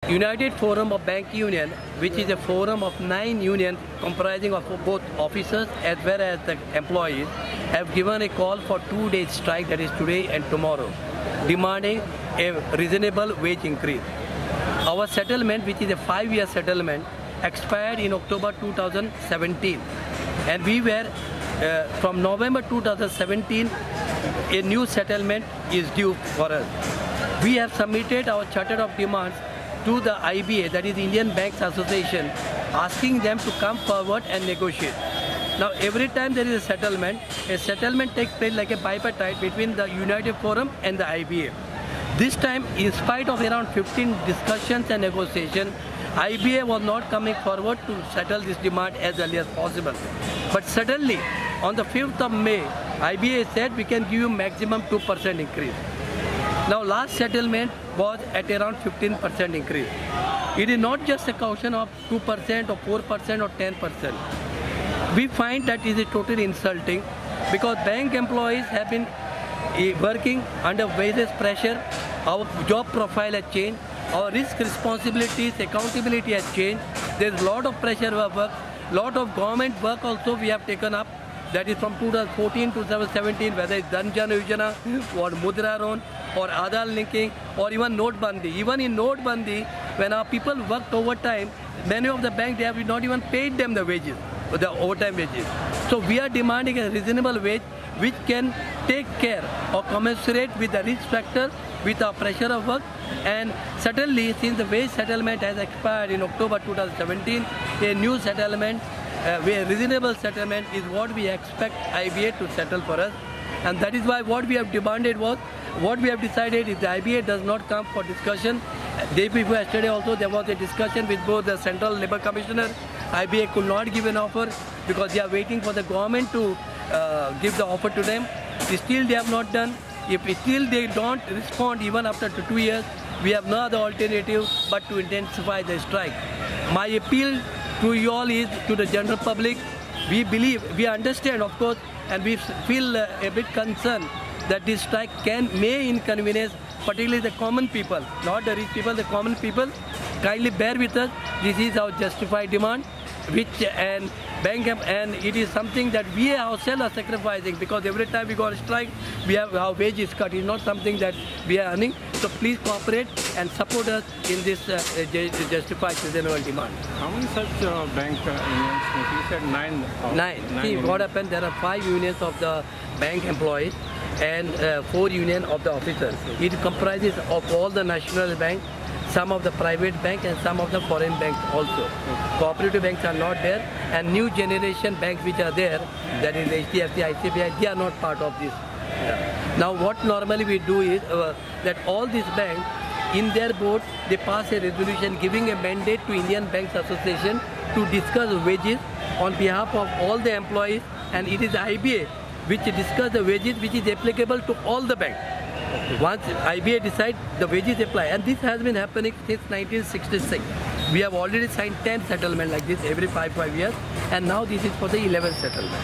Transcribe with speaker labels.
Speaker 1: United Forum of Bank Union, which is a forum of 9 unions comprising of both officers as well as the employees, have given a call for 2-day strike, that is today and tomorrow, demanding a reasonable wage increase. Our settlement, which is a 5-year settlement, expired in October 2017, and we were from November 2017 a new settlement is due for us. We have submitted our charter of demands to the IBA, that is Indian Banks Association, asking them to come forward and negotiate. Now every time there is a settlement takes place like a bipartite between the United Forum and the IBA. This time, in spite of around 15 discussions and negotiations, IBA was not coming forward to settle this demand as early as possible. But suddenly, on the 5th of May, IBA said we can give you maximum 2% increase. Now last settlement was at around 15% increase. It is not just a question of 2% or 4% or 10%. We find that is totally insulting because bank employees have been working under various pressure. Our job profile has changed. Our risk responsibilities, accountability has changed. There's a lot of pressure of work. Lot of government work also we have taken up. That is from 2014 to 2017, whether it's Dhan Jan Yojana or Mudra Loan or Aadhaar linking or even Note Bandi. Even in Note Bandi, when our people worked overtime, many of the banks, they have not even paid them the wages, the overtime wages. So we are demanding a reasonable wage which can take care or commensurate with the risk factor, with our pressure of work. And certainly, since the wage settlement has expired in October 2017, a new settlement, a reasonable settlement is what we expect IBA to settle for us. And that is why what we have demanded was, what we have decided is the IBA does not come for discussion. Day before yesterday also there was a discussion with both the Central Labour Commissioner. IBA could not give an offer because they are waiting for the government to give the offer to them. Still they have not done. If still they don't respond even after 2 years, we have no other alternative but to intensify the strike. My appeal to you all is to the general public. We believe, we understand of course, and we feel a bit concerned that this strike may inconvenience particularly the common people, not the rich people, the common people. Kindly bear with us. This is our justified demand, which and it is something that we ourselves are sacrificing because every time we go on strike, we have our wages cut. It's not something that we are earning. So please cooperate and support us in this justified reasonable demand.
Speaker 2: How many such bank unions? You said 9.
Speaker 1: 9. See, what happened? There are 5 unions of the bank employees and 4 unions of the officers. It comprises of all the national banks, some of the private banks and some of the foreign banks also. Cooperative banks are not there, and new generation banks which are there, that is HDFC, ICBI, they are not part of this. Now what normally we do is that all these banks, in their board, they pass a resolution giving a mandate to Indian Banks Association to discuss wages on behalf of all the employees, and it is IBA which discuss the wages which is applicable to all the banks. Once IBA decides, the wages apply, and this has been happening since 1966. We have already signed 10 settlements like this every 5 years, and now this is for the 11th settlement.